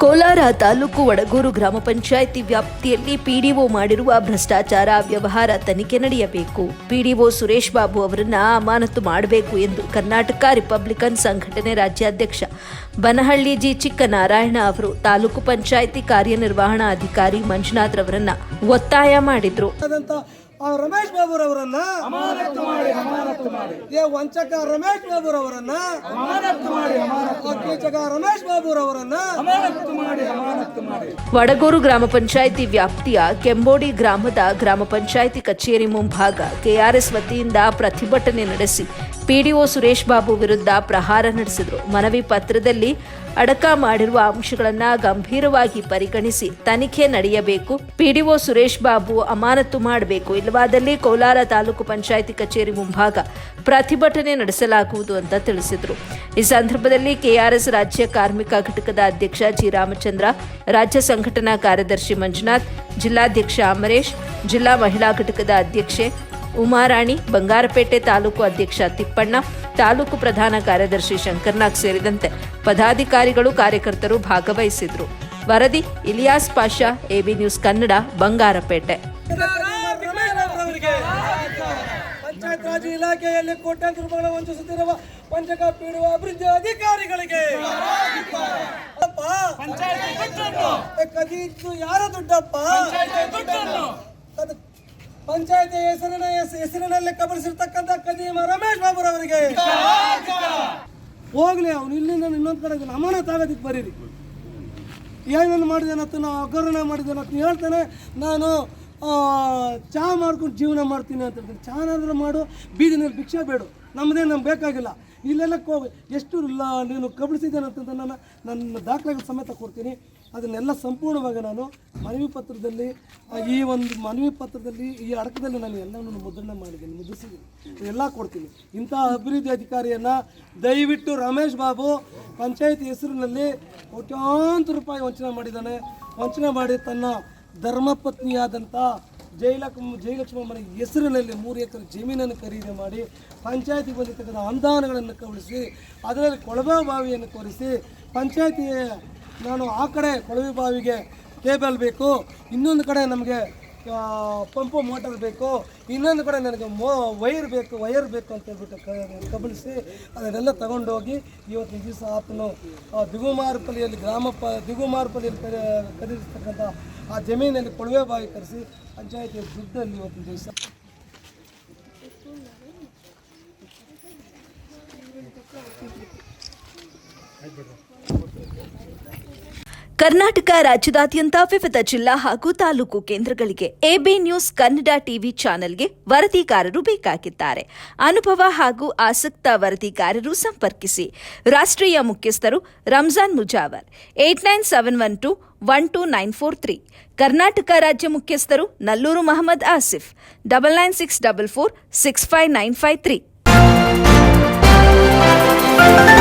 ಕೋಲಾರ ತಾಲೂಕು ವಡಗೂರು ಗ್ರಾಮ ಪಂಚಾಯಿತಿ ವ್ಯಾಪ್ತಿಯಲ್ಲಿ ಪಿಡಿಒ ಮಾಡಿರುವ ಭ್ರಷ್ಟಾಚಾರ ವ್ಯವಹಾರ ತನಿಖೆ ನಡೆಯಬೇಕು. ಪಿಡಿಒ ಸುರೇಶ್ ಬಾಬು ಅವರನ್ನ ಅಮಾನತು ಮಾಡಬೇಕು ಎಂದು ಕರ್ನಾಟಕ ರಿಪಬ್ಲಿಕನ್ ಸಂಘಟನೆ ರಾಜ್ಯಾಧ್ಯಕ್ಷ ಬನಹಳ್ಳಿ ಜಿ ಚಿಕ್ಕನಾರಾಯಣ ಅವರು ತಾಲೂಕು ಪಂಚಾಯಿತಿ ಕಾರ್ಯನಿರ್ವಹಣಾ ಅಧಿಕಾರಿ ಮಂಜುನಾಥ್ ರವರನ್ನ ಒತ್ತಾಯ ಮಾಡಿದ್ರು. ರಮೇಶ್ ಬಾಬುರವರನ್ನ ವಂಚಕ ರಮೇಶ್ ಬಾಬುರವರನ್ನ ರಮೇಶ್ ಬಾಬುರವರನ್ನ ವಡಗೂರು ಗ್ರಾಮ ಪಂಚಾಯಿತಿ ವ್ಯಾಪ್ತಿಯ ಕೆಂಬೋಡಿ ಗ್ರಾಮದ ಗ್ರಾಮ ಪಂಚಾಯಿತಿ ಕಚೇರಿ ಮುಂಭಾಗ ಕೆಆರ್ಎಸ್ ವತಿಯಿಂದ ಪ್ರತಿಭಟನೆ ನಡೆಸಿ ಪಿಡಿಒ ಸುರೇಶ್ ಬಾಬು ವಿರುದ್ಧ ಪ್ರಹಾರ ನಡೆಸಿದರು. ಮನವಿ ಪತ್ರದಲ್ಲಿ ಅಡಕ ಮಾಡಿರುವ ಅಂಶಗಳನ್ನು ಗಂಭೀರವಾಗಿ ಪರಿಗಣಿಸಿ ತನಿಖೆ ನಡೆಯಬೇಕು. ಪಿಡಿಒ ಸುರೇಶ್ ಬಾಬು ಅಮಾನತು ಮಾಡಬೇಕು, ಇಲ್ಲವಾದಲ್ಲಿ ಕೋಲಾರ ತಾಲೂಕು ಪಂಚಾಯಿತಿ ಕಚೇರಿ ಮುಂಭಾಗ ಪ್ರತಿಭಟನೆ ನಡೆಸಲಾಗುವುದು ಅಂತ ತಿಳಿಸಿದರು. ಈ ಸಂದರ್ಭದಲ್ಲಿ ಕೆಆರ್ಎಸ್ ರಾಜ್ಯ ಕಾರ್ಮಿಕ ಘಟಕದ ಅಧ್ಯಕ್ಷ ಜಿ ರಾಮಚಂದ್ರ, ರಾಜ್ಯ ಸಂಘಟನಾ ಕಾರ್ಯದರ್ಶಿ ಮಂಜುನಾಥ್, ಜಿಲ್ಲಾಧ್ಯಕ್ಷ ಅಮರೇಶ್, ಜಿಲ್ಲಾ ಮಹಿಳಾ ಘಟಕದ ಅಧ್ಯಕ್ಷೆ ಉಮಾರಾಣಿ, ಬಂಗಾರಪೇಟೆ ತಾಲೂಕು ಅಧ್ಯಕ್ಷ ತಿಪ್ಪಣ್ಣ, ತಾಲೂಕು ಪ್ರಧಾನ ಕಾರ್ಯದರ್ಶಿ ಶಂಕರ್ನಾಗ್ ಸೇರಿದಂತೆ ಪದಾಧಿಕಾರಿಗಳು ಕಾರ್ಯಕರ್ತರು ಭಾಗವಹಿಸಿದ್ರು. ವರದಿ ಇಲಿಯಾಸ್ ಪಾಷಾ, ಎಬಿ ನ್ಯೂಸ್ ಕನ್ನಡ, ಬಂಗಾರಪೇಟೆ. ಪಂಚಾಯತ್ ರಾಜ್ ಇಲಾಖೆಯಲ್ಲಿ ಕೋಟ್ಯಾಂತರ ರೂಪಾಯಿಗಳ ವಂಚಿಸುತ್ತಿರುವ ವಂಚಕ ಪಿಡಿಒ ಅಭಿವೃದ್ಧಿ ಅಧಿಕಾರಿಗಳಿಗೆ ಕದಿದ್ದು ಯಾರ ದುಡ್ಡಪ್ಪ? ಪಂಚಾಯತಿ ಹೆಸರಿನಲ್ಲಿ ಕಬಳಿಸಿರ್ತಕ್ಕಂಥ ಕದೀಮ ರಮೇಶ್ ಬಾಬುರವರಿಗೆ ಹೋಗ್ಲಿ. ಅವನು ಇಲ್ಲಿಂದ ಇನ್ನೊಂದು ಕಡೆ ಅಮಾನತ್ ಆಗೋದಕ್ಕೆ ಬರೀರಿ. ಏನೇನು ಮಾಡಿದೇನತ್ತು, ನಾವು ಹಗರಣ ಮಾಡಿದೇನತ್ತು ಹೇಳ್ತಾನೆ. ನಾನು ಚಹಾ ಮಾಡ್ಕೊಂಡು ಜೀವನ ಮಾಡ್ತೀನಿ ಅಂತ ಹೇಳ್ತೀನಿ. ಚಹಾನಾದ್ರೂ ಮಾಡು, ಬೀದಿನಲ್ಲಿ ಭಿಕ್ಷೆ ಬೇಡು, ನಮ್ಗೆ ಬೇಕಾಗಿಲ್ಲ. ಇಲ್ಲೆಲ್ಲ ಎಷ್ಟು ನೀನು ಕಬಳಿಸಿದ್ದೇನಂತ ನನ್ನ ದಾಖಲೆಗಳ ಸಮೇತ ಕೊಡ್ತೀನಿ. ಅದನ್ನೆಲ್ಲ ಸಂಪೂರ್ಣವಾಗಿ ನಾನು ಮನವಿ ಪತ್ರದಲ್ಲಿ ಈ ಅಡಕದಲ್ಲಿ ನಾನು ಎಲ್ಲವನ್ನು ಮುದ್ರಣೆ ಮಾಡಿದ್ದೀನಿ, ಮುದ್ರಿಸಿದ್ದೀನಿ, ಎಲ್ಲ ಕೊಡ್ತೀನಿ. ಇಂಥ ಅಭಿವೃದ್ಧಿ ಅಧಿಕಾರಿಯನ್ನು ದಯವಿಟ್ಟು ರಮೇಶ್ ಬಾಬು ಪಂಚಾಯತಿ ಹೆಸರಿನಲ್ಲಿ ಕೋಟ್ಯಾಂತರ ರೂಪಾಯಿ ವಂಚನೆ ಮಾಡಿ ತನ್ನ ಧರ್ಮಪತ್ನಿಯಾದಂಥ ಜಯಲಕ್ಷ್ಮಮ್ಮನ ಹೆಸರಿನಲ್ಲಿ 3 ಎಕರೆ ಜಮೀನನ್ನು ಖರೀದಿ ಮಾಡಿ ಪಂಚಾಯತಿಗೆ ಬಂದಿರ್ತಕ್ಕಂಥ ಅನುದಾನಗಳನ್ನು ಕಬಳಿಸಿ ಅದರಲ್ಲಿ ಕೊಳವೆ ಬಾವಿಯನ್ನು ಕೊರೆಸಿ ಪಂಚಾಯತಿ ನಾನು ಆ ಕಡೆ ಕೊಳವೆ ಬಾವಿಗೆ ಕೇಬಲ್ ಬೇಕು, ಇನ್ನೊಂದು ಕಡೆ ನಮಗೆ ಪಂಪು ಮೋಟರ್ ಬೇಕು, ಇನ್ನೊಂದು ಕಡೆ ನನಗೆ ವೈರ್ ಬೇಕು ಅಂತ ಹೇಳ್ಬಿಟ್ಟು ಕಬಳಿಸಿ ಅದನ್ನೆಲ್ಲ ತಗೊಂಡೋಗಿ ಇವತ್ತಿನ ದಿವಸ ಆತನು ದಿಗುಮಾರ್ಪಲ್ಲಿಯಲ್ಲಿ ದಿಗುಮಾರ್ಪಲ್ಲಿಯಲ್ಲಿ ಖರೀದಿಸ್ತಕ್ಕಂಥ ಆ ಜಮೀನಲ್ಲಿ ಕೊಳವೆ ಬಾವಿ ಕರೆಸಿ ಪಂಚಾಯತಿಯ ದುಡ್ಡಲ್ಲಿ ಇವತ್ತಿನ ದಿವಸ ಕರ್ನಾಟಕ ರಾಜ್ಯದಾದ್ಯಂತ ವಿವಿಧ ಜಿಲ್ಲಾ ಹಾಗೂ ತಾಲೂಕು ಕೇಂದ್ರಗಳಿಗೆ ಎಬಿ ನ್ಯೂಸ್ ಕನ್ನಡ ಟಿವಿ ಚಾನೆಲ್ಗೆ ವರದಿಗಾರರು ಬೇಕಾಗಿದ್ದಾರೆ. ಅನುಭವ ಹಾಗೂ ಆಸಕ್ತ ವರದಿಗಾರರು ಸಂಪರ್ಕಿಸಿ. ರಾಷ್ಟ್ರೀಯ ಮುಖ್ಯಸ್ಥರು ರಂಜಾನ್ ಮುಜಾವರ್ 8971212943. ಕರ್ನಾಟಕ ರಾಜ್ಯ ಮುಖ್ಯಸ್ಥರು ನಲ್ಲೂರು ಮಹಮ್ಮದ್ ಆಸಿಫ್ 9964465953.